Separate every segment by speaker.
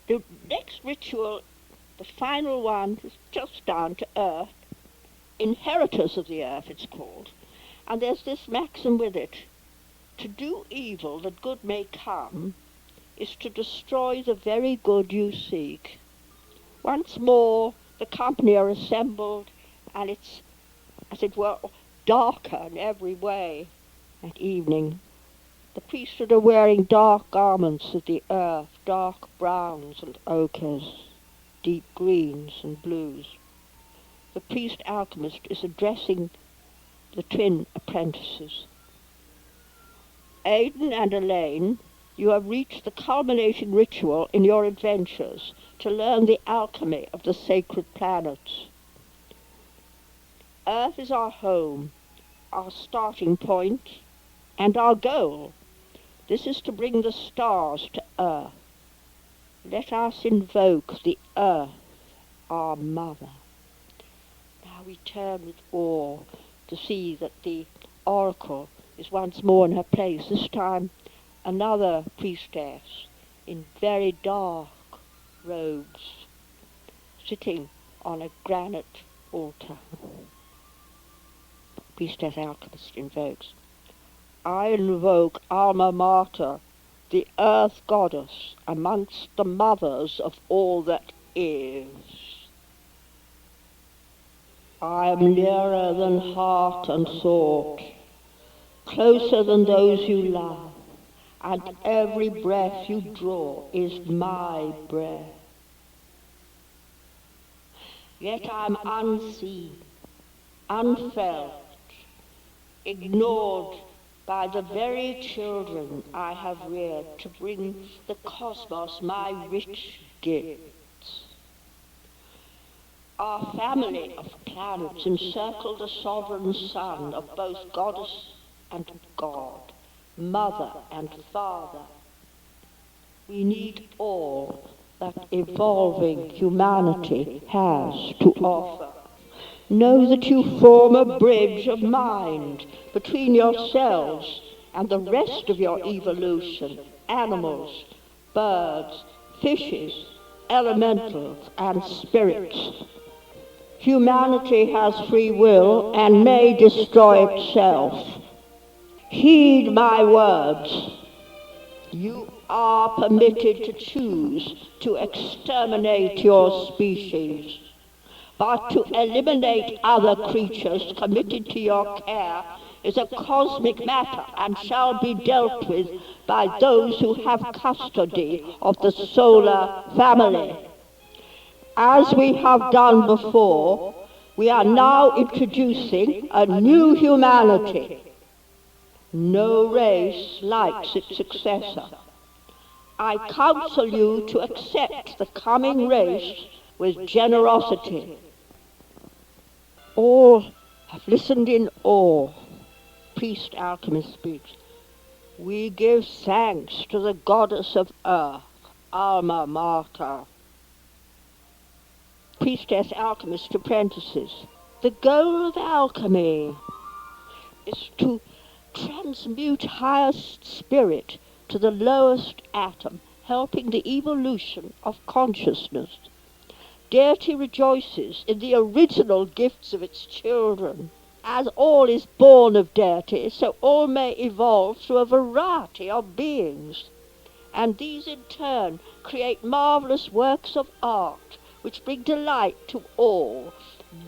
Speaker 1: The next ritual, the final one, is just down to earth. Inheritors of the earth, it's called. And there's this maxim with it: to do evil that good may come is to destroy the very good you seek. Once more the company are assembled, and it's, as it were, darker in every way at evening. The priesthood are wearing dark garments of the earth, dark browns and ochres, deep greens and blues. The priest alchemist is addressing the twin apprentices. Aidan and Elaine, you have reached the culminating ritual in your adventures to learn the alchemy of the sacred planets. Earth is our home, our starting point, and our goal. This is to bring the stars to earth. Let us invoke the earth, our mother. Now we turn with awe to see that the oracle is once more in her place, this time another priestess in very dark robes, sitting on a granite altar. Priestess alchemist invokes, I invoke Alma Mater, the earth goddess, amongst the mothers of all that is. I am nearer than heart and thought, closer than those you love, and every breath you draw is my breath. Yet I'm unseen, unfelt, ignored by the very children I have reared to bring the cosmos my rich gifts. Our family of planets encircle the sovereign sun of both goddess and god, mother and father. We need all that evolving humanity has to offer. Know that you form a bridge of mind between yourselves and the rest of your evolution, animals, birds, fishes, elementals, and spirits. Humanity has free will and may destroy itself. Heed my words. You are permitted to choose to exterminate your species, but to eliminate other creatures committed to your care is a cosmic matter and shall be dealt with by those who have custody of the solar family. As we have done before, we are now introducing a new humanity. No race likes its successor. I counsel you to accept the coming race with generosity. All have listened in awe. Priest alchemist speaks. We give thanks to the goddess of earth, Alma Mater. Priestess alchemist apprentices. The goal of alchemy is to transmute highest spirit to the lowest atom, helping the evolution of consciousness. Deity rejoices in the original gifts of its children. As all is born of deity, so all may evolve through a variety of beings. And these in turn create marvelous works of art, which bring delight to all.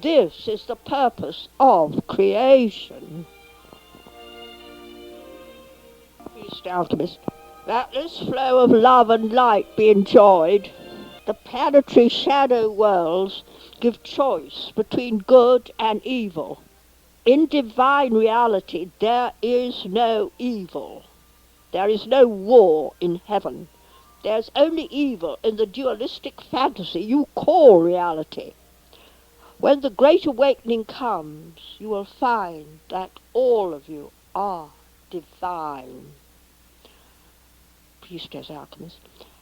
Speaker 1: This is the purpose of creation. Priest alchemist, that this flow of love and light be enjoyed. The planetary shadow worlds give choice between good and evil. In divine reality there is no evil. There is no war in heaven. There's only evil in the dualistic fantasy you call reality. When the great awakening comes, you will find that all of you are divine. Priestess alchemist,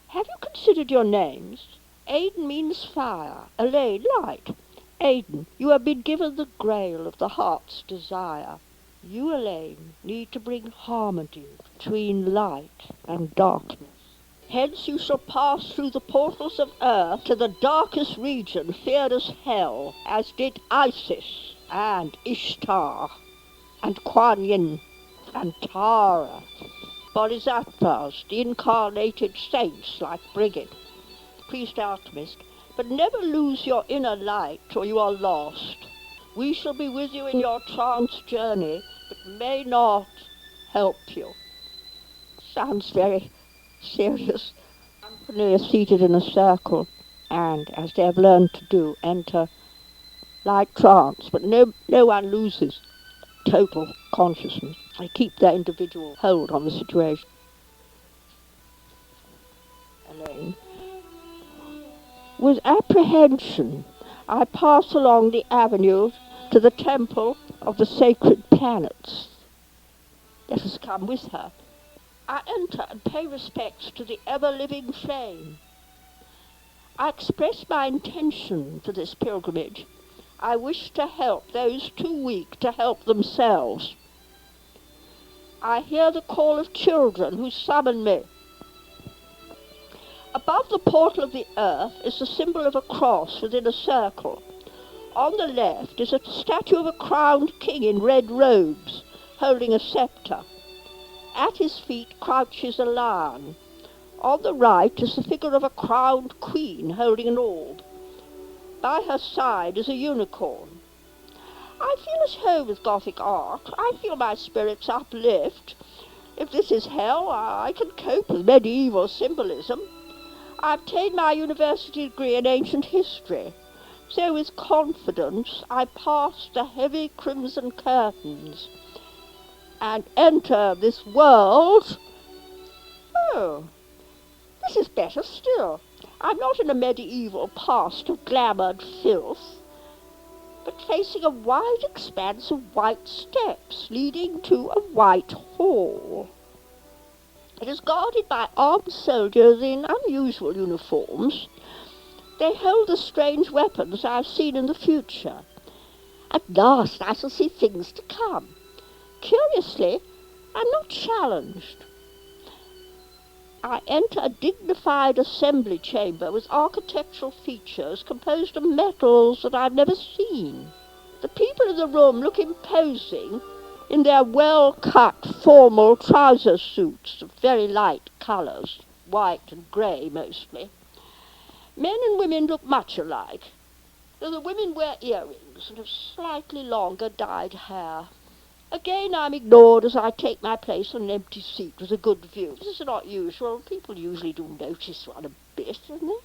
Speaker 1: have you considered your names? Aidan means fire, Elaine light. Aidan, you have been given the grail of the heart's desire. You, Elaine, need to bring harmony between light and darkness. Hence you shall pass through the portals of earth to the darkest region, feared as hell, as did Isis and Ishtar and Kuan Yin and Tara, bodhisattvas, the incarnated saints like Brigid, priest alchemist, but never lose your inner light or you are lost. We shall be with you in your trance journey, but may not help you. Sounds very serious. Company are seated in a circle, and, as they have learned to do, enter light trance, but no one loses total consciousness. They keep their individual hold on the situation. Elaine. With apprehension, I pass along the avenue to the temple of the sacred planets. Let us come with her. I enter and pay respects to the ever-living flame. I express my intention for this pilgrimage. I wish to help those too weak to help themselves. I hear the call of children who summon me. Above the portal of the earth is the symbol of a cross within a circle. On the left is a statue of a crowned king in red robes, holding a scepter. At his feet crouches a lion. On the right is the figure of a crowned queen holding an orb. By her side is a unicorn. I feel at home with Gothic art. I feel my spirits uplift. If this is hell, I can cope with medieval symbolism. I obtained my university degree in ancient history, so with confidence I pass the heavy crimson curtains and enter this world. Oh, this is better still. I'm not in a medieval past of glamoured filth, but facing a wide expanse of white steps leading to a white hall. It is guarded by armed soldiers in unusual uniforms. They hold the strange weapons I have seen in the future. At last I shall see things to come. Curiously, I'm not challenged. I enter a dignified assembly chamber with architectural features composed of metals that I've never seen. The people in the room look imposing in their well-cut formal trouser suits of very light colours, white and grey mostly. Men and women look much alike, though the women wear earrings and have slightly longer dyed hair. Again I'm ignored as I take my place on an empty seat with a good view. This is not usual. People usually do notice one a bit, don't they?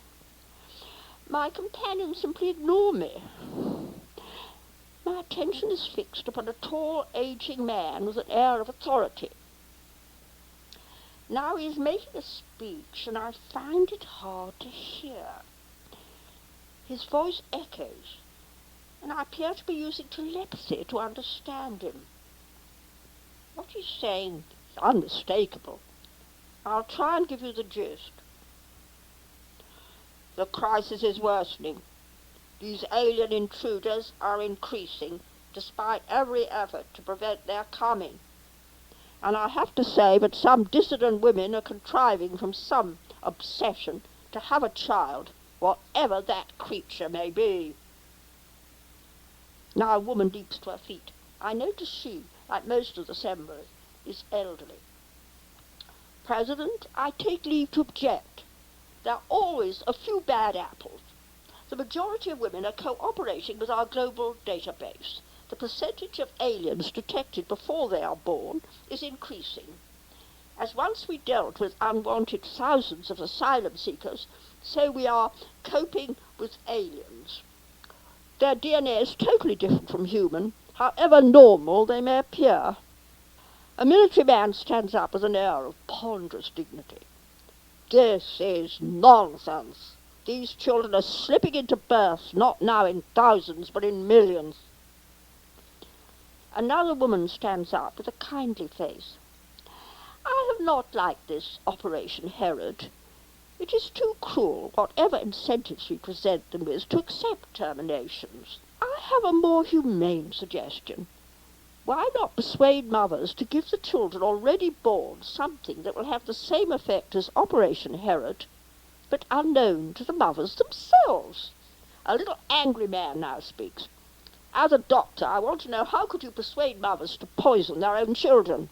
Speaker 1: My companions simply ignore me. My attention is fixed upon a tall, aging man with an air of authority. Now he is making a speech, and I find it hard to hear. His voice echoes, and I appear to be using telepathy to understand him. What he's saying is unmistakable. I'll try and give you the gist. The crisis is worsening. These alien intruders are increasing, despite every effort to prevent their coming. And I have to say that some dissident women are contriving from some obsession to have a child, whatever that creature may be. Now a woman leaps to her feet. I notice she, like most of the assembly, is elderly. President, I take leave to object. There are always a few bad apples. The majority of women are cooperating with our global database. The percentage of aliens detected before they are born is increasing. As once we dealt with unwanted thousands of asylum seekers, so we are coping with aliens. Their DNA is totally different from human, however normal they may appear. A military man stands up with an air of ponderous dignity. This is nonsense. These children are slipping into birth, not now in thousands, but in millions. Another woman stands up with a kindly face. I have not liked this Operation Herod. It is too cruel, whatever incentives we present them with, to accept terminations. I have a more humane suggestion. Why not persuade mothers to give the children already born something that will have the same effect as Operation Herod, but unknown to the mothers themselves? A little angry man now speaks. As a doctor, I want to know, how could you persuade mothers to poison their own children?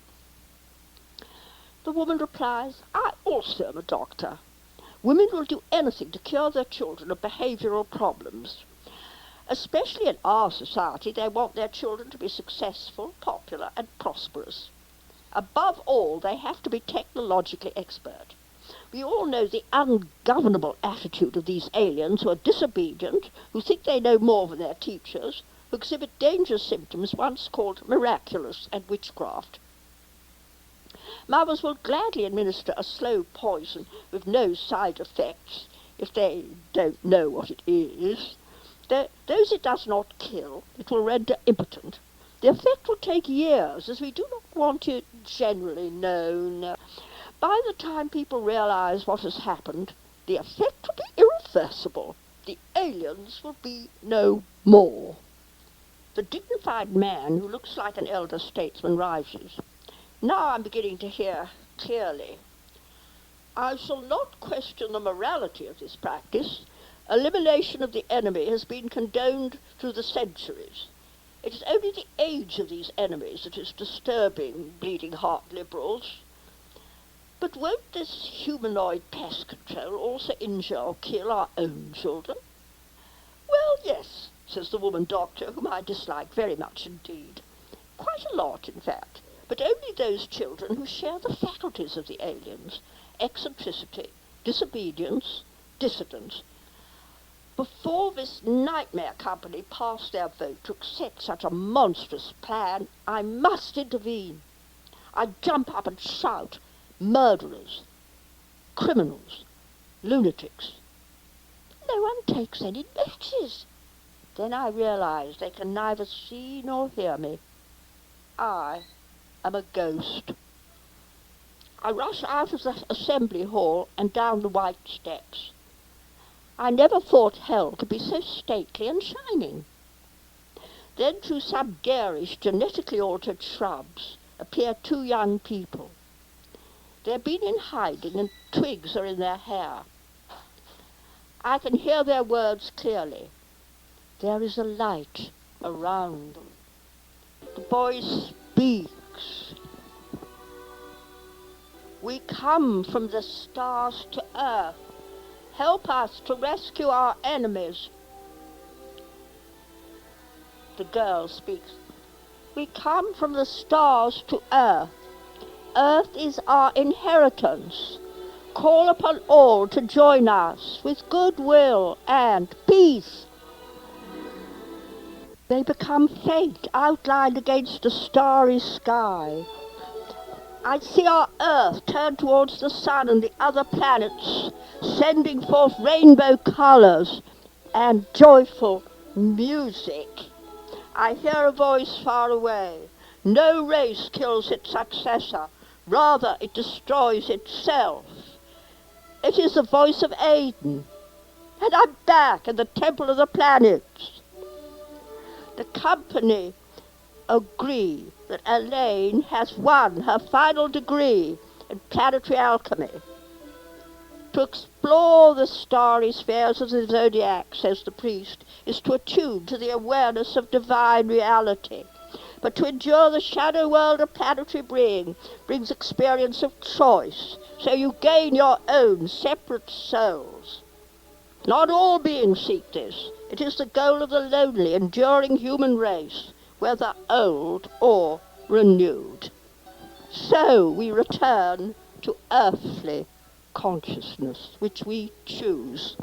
Speaker 1: The woman replies, I also am a doctor. Women will do anything to cure their children of behavioral problems. Especially in our society, they want their children to be successful, popular, and prosperous. Above all, they have to be technologically expert. We all know the ungovernable attitude of these aliens who are disobedient, who think they know more than their teachers, who exhibit dangerous symptoms once called miraculous and witchcraft. Mothers will gladly administer a slow poison with no side effects if they don't know what it is. Those it does not kill, it will render impotent. The effect will take years, as we do not want it generally known. By the time people realize what has happened, the effect will be irreversible. The aliens will be no more. The dignified man, who looks like an elder statesman, rises. Now I'm beginning to hear clearly. I shall not question the morality of this practice. Elimination of the enemy has been condoned through the centuries. It is only the age of these enemies that is disturbing bleeding heart liberals. But won't this humanoid pest control also injure or kill our own children? Well, yes, says the woman doctor, whom I dislike very much indeed. Quite a lot, in fact, but only those children who share the faculties of the aliens: eccentricity, disobedience, dissidence. Before this nightmare company pass their vote to accept such a monstrous plan, I must intervene. I jump up and shout, murderers, criminals, lunatics. No one takes any notice. Then I realize they can neither see nor hear me. I am a ghost. I rush out of the assembly hall and down the white steps. I never thought hell could be so stately and shining. Then through some garish, genetically altered shrubs appear two young people. They've been in hiding and twigs are in their hair. I can hear their words clearly. There is a light around them. The boy speaks. We come from the stars to earth. Help us to rescue our enemies. The girl speaks. We come from the stars to earth. Earth is our inheritance. Call upon all to join us with goodwill and peace. They become faint, outlined against a starry sky. I see our Earth turn towards the sun and the other planets, sending forth rainbow colors and joyful music. I hear a voice far away. No race kills its successor. Rather, it destroys itself. It is the voice of Aiden. And I'm back in the Temple of the Planets. The company agree that Elaine has won her final degree in planetary alchemy. To explore the starry spheres of the zodiac, says the priest, is to attune to the awareness of divine reality. But to endure the shadow world of planetary being brings experience of choice, so you gain your own separate souls. Not all beings seek this. It is the goal of the lonely, enduring human race, whether old or renewed. So we return to earthly consciousness, which we choose.